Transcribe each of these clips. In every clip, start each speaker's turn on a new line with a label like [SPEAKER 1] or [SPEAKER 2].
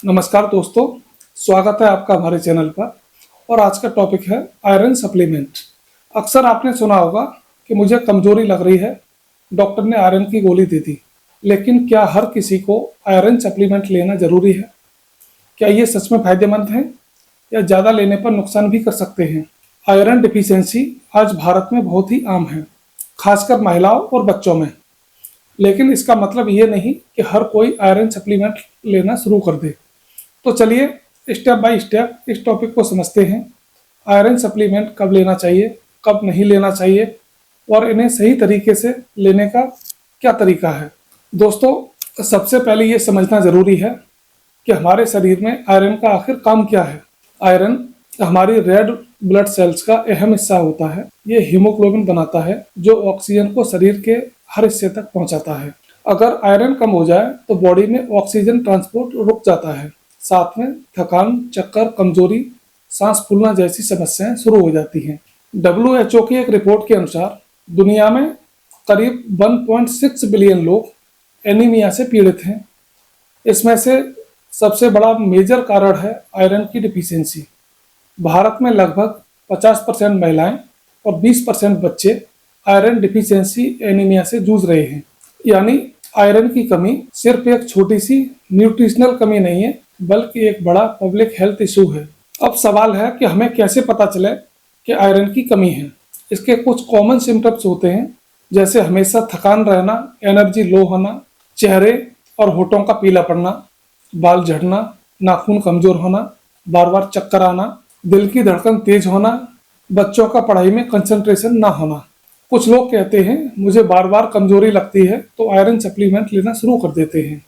[SPEAKER 1] नमस्कार दोस्तों, स्वागत है आपका हमारे चैनल पर। और आज का टॉपिक है आयरन सप्लीमेंट। अक्सर आपने सुना होगा कि मुझे कमजोरी लग रही है, डॉक्टर ने आयरन की गोली दे दी। लेकिन क्या हर किसी को आयरन सप्लीमेंट लेना जरूरी है? क्या ये सच में फायदेमंद है या ज़्यादा लेने पर नुकसान भी कर सकते हैं? आयरन डिफिशियंसी आज भारत में बहुत ही आम है, खासकर महिलाओं और बच्चों में। लेकिन इसका मतलब ये नहीं कि हर कोई आयरन सप्लीमेंट लेना शुरू कर दे। तो चलिए स्टेप बाय स्टेप इस टॉपिक को समझते हैं। आयरन सप्लीमेंट कब लेना चाहिए, कब नहीं लेना चाहिए और इन्हें सही तरीके से लेने का क्या तरीका है। दोस्तों, सबसे पहले ये समझना ज़रूरी है कि हमारे शरीर में आयरन का आखिर काम क्या है। आयरन हमारी रेड ब्लड सेल्स का अहम हिस्सा होता है। ये हीमोग्लोबिन बनाता है जो ऑक्सीजन को शरीर के हर हिस्से तक पहुंचाता है। अगर आयरन कम हो जाए तो बॉडी में ऑक्सीजन ट्रांसपोर्ट रुक जाता है। साथ में थकान, चक्कर, कमजोरी, सांस फूलना जैसी समस्याएं शुरू हो जाती हैं। WHO की एक रिपोर्ट के अनुसार दुनिया में करीब 1.6 बिलियन लोग एनीमिया से पीड़ित हैं। इसमें से सबसे बड़ा मेजर कारण है आयरन की डिफिशियंसी। भारत में लगभग 50% महिलाएं और 20% बच्चे आयरन डिफिशियंसी एनीमिया से जूझ रहे हैं। यानी आयरन की कमी सिर्फ एक छोटी सी न्यूट्रिशनल कमी नहीं है, बल्कि एक बड़ा पब्लिक हेल्थ इशू है। अब सवाल है कि हमें कैसे पता चले कि आयरन की कमी है। इसके कुछ कॉमन सिम्टम्स होते हैं, जैसे हमेशा थकान रहना, एनर्जी लो होना, चेहरे और होठों का पीला पड़ना, बाल झड़ना, नाखून कमजोर होना, बार बार चक्कर आना, दिल की धड़कन तेज होना, बच्चों का पढ़ाई में कंसंट्रेशन ना होना। कुछ लोग कहते हैं मुझे बार बार कमजोरी लगती है तो आयरन सप्लीमेंट लेना शुरू कर देते हैं।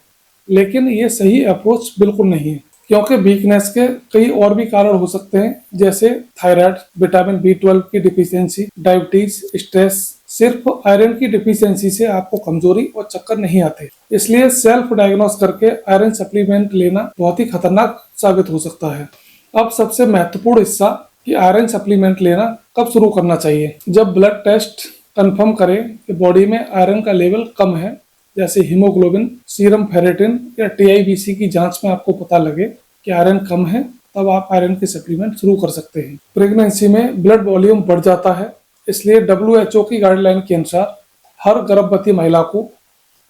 [SPEAKER 1] लेकिन ये सही अप्रोच बिल्कुल नहीं है, क्योंकि वीकनेस के कई और भी कारण हो सकते हैं, जैसे थायराइड, विटामिन B12 की डिफिशियंसी, डायबिटीज, स्ट्रेस। सिर्फ आयरन की डिफिशियंसी से आपको कमजोरी और चक्कर नहीं आते। इसलिए सेल्फ डायग्नोस करके आयरन सप्लीमेंट लेना बहुत ही खतरनाक साबित हो सकता है। अब सबसे महत्वपूर्ण हिस्सा कि आयरन सप्लीमेंट लेना कब शुरू करना चाहिए। जब ब्लड टेस्ट कंफर्म करे कि बॉडी में आयरन का लेवल कम है, जैसे हीमोग्लोबिन, सीरम फेरेटिन या TIBC की जांच में आपको पता लगे कि आयरन कम है, तब आप आयरन की सप्लीमेंट शुरू कर सकते हैं। प्रेगनेंसी में ब्लड वॉल्यूम बढ़ जाता है, इसलिए WHO की गाइडलाइन के अनुसार हर गर्भवती महिला को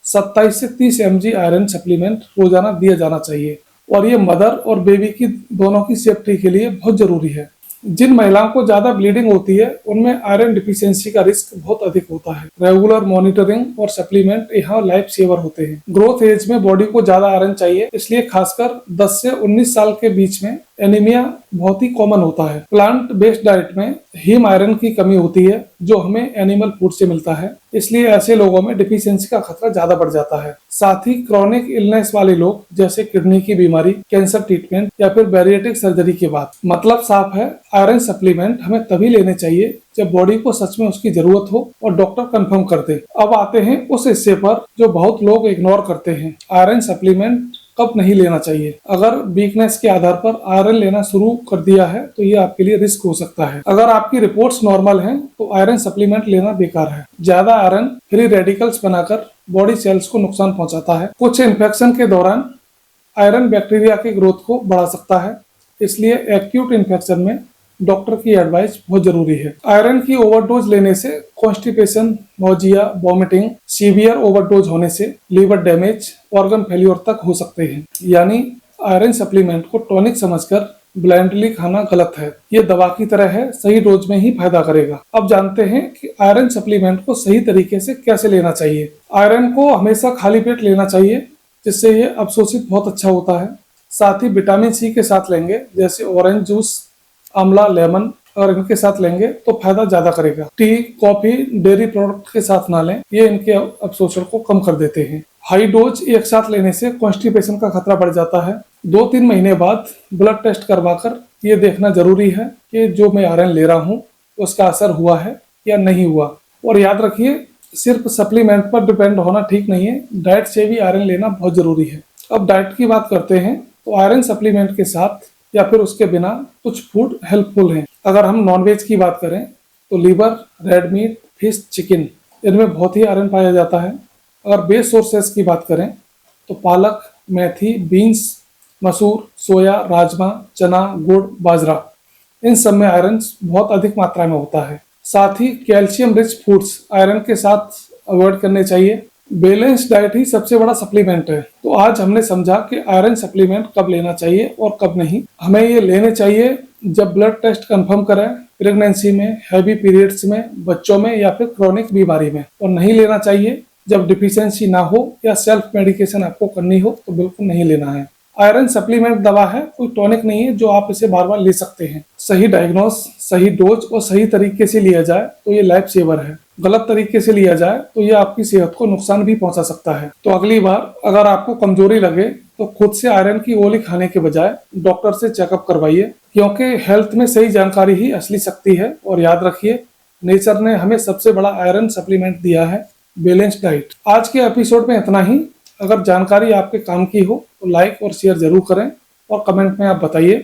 [SPEAKER 1] 27 से 30 mg आयरन सप्लीमेंट रोजाना दिया जाना चाहिए। और ये मदर और बेबी की दोनों की सेफ्टी के लिए बहुत जरूरी है। जिन महिलाओं को ज्यादा ब्लीडिंग होती है उनमें आयरन डिफिशियंसी का रिस्क बहुत अधिक होता है। रेगुलर मॉनिटरिंग और सप्लीमेंट यहाँ लाइफ सेवर होते हैं। ग्रोथ एज में बॉडी को ज्यादा आयरन चाहिए, इसलिए खासकर 10 से 19 साल के बीच में एनीमिया बहुत ही कॉमन होता है। प्लांट बेस्ड डाइट में हीम आयरन की कमी होती है जो हमें एनिमल फूड से मिलता है, इसलिए ऐसे लोगों में डिफिशियंसी का खतरा ज्यादा बढ़ जाता है। साथ ही क्रॉनिक इलनेस वाले लोग, जैसे किडनी की बीमारी, कैंसर ट्रीटमेंट या फिर बैरिएट्रिक सर्जरी के बाद। मतलब साफ है, आयरन सप्लीमेंट हमें तभी लेने चाहिए जब बॉडी को सच में उसकी जरूरत हो और डॉक्टर कंफर्म कर दे। अब आते हैं उस हिस्से पर जो बहुत लोग इग्नोर करते हैं, आयरन सप्लीमेंट कब नहीं लेना चाहिए। अगर वीकनेस के आधार पर आयरन लेना शुरू कर दिया है तो ये आपके लिए रिस्क हो सकता है। अगर आपकी रिपोर्ट्स नॉर्मल हैं तो आयरन सप्लीमेंट लेना बेकार है। ज्यादा आयरन फ्री रेडिकल्स बनाकर बॉडी सेल्स को नुकसान पहुंचाता है। कुछ इन्फेक्शन के दौरान आयरन बैक्टीरिया की ग्रोथ को बढ़ा सकता है, इसलिए एक्यूट इन्फेक्शन में डॉक्टर की एडवाइस बहुत जरूरी है। आयरन की ओवरडोज लेने से constipation, nausea, vomiting, severe overdose होने से लीवर डैमेज, ऑर्गन फेल्योर तक हो सकते हैं। यानी आयरन सप्लीमेंट को टॉनिक समझकर ब्लाइंडली खाना गलत है। ये दवा की तरह है, सही डोज में ही फायदा करेगा। अब जानते हैं कि आयरन सप्लीमेंट को सही तरीके से कैसे लेना चाहिए। आयरन को हमेशा खाली पेट लेना चाहिए, जिससे ये अवशोषित बहुत अच्छा होता है। साथ ही विटामिन C के साथ लेंगे, जैसे ऑरेंज जूस, आंवला, लेमन, और इनके साथ लेंगे तो फायदा ज्यादा करेगा। टी, कॉफी, डेयरी प्रोडक्ट के साथ ना लें, ये इनके अवशोषण को कम कर देते हैं। हाई डोज एक साथ लेने से कॉन्स्टिपेशन का खतरा बढ़ जाता है। 2-3 महीने बाद ब्लड टेस्ट करवाकर ये देखना जरूरी है कि जो मैं आयरन ले रहा हूँ उसका असर हुआ है या नहीं हुआ। और याद रखिए, सिर्फ सप्लीमेंट पर डिपेंड होना ठीक नहीं है, डाइट से भी आयरन लेना बहुत जरूरी है। अब डाइट की बात करते हैं तो आयरन सप्लीमेंट के साथ या फिर उसके बिना कुछ फूड हेल्पफुल हैं। अगर हम नॉनवेज की बात करें तो liver, red meat, fish, chicken, इनमें बहुत ही आयरन पाया जाता है। अगर बेस सोर्सेस की बात करें तो पालक, मेथी, बीन्स, मसूर, सोया, राजमा, चना, गुड़, बाजरा, इन सब में आयरन बहुत अधिक मात्रा में होता है। साथ ही कैल्शियम रिच फूड्स आयरन के साथ अवॉइड करने चाहिए। बैलेंस डाइट ही सबसे बड़ा सप्लीमेंट है। तो आज हमने समझा कि आयरन सप्लीमेंट कब लेना चाहिए और कब नहीं। हमें ये लेने चाहिए जब ब्लड टेस्ट कंफर्म करें, प्रेगनेंसी में, हैवी पीरियड्स में, बच्चों में या फिर क्रॉनिक बीमारी में। और नहीं लेना चाहिए जब डिफिशियंसी ना हो या सेल्फ मेडिकेशन आपको करनी हो, तो बिल्कुल नहीं लेना है। आयरन सप्लीमेंट दवा है, कोई टॉनिक नहीं है जो आप इसे बार बार ले सकते हैं। सही डायग्नोस, सही डोज और सही तरीके से लिया जाए तो ये लाइफ सेवर है। गलत तरीके से लिया जाए तो ये आपकी सेहत को नुकसान भी पहुंचा सकता है। तो अगली बार अगर आपको कमजोरी लगे तो खुद से आयरन की गोली खाने के बजाय डॉक्टर से चेकअप करवाइए, क्योंकि हेल्थ में सही जानकारी ही असली शक्ति है। और याद रखिए, नेचर ने हमें सबसे बड़ा आयरन सप्लीमेंट दिया है, बैलेंस डाइट। आज के एपिसोड में इतना ही। अगर जानकारी आपके काम की हो तो लाइक और शेयर जरूर करें और कमेंट में आप बताइए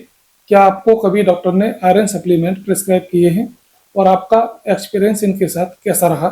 [SPEAKER 1] क्या आपको कभी डॉक्टर ने आयरन सप्लीमेंट प्रिस्क्राइब किए हैं और आपका एक्सपीरियंस इनके साथ कैसा रहा।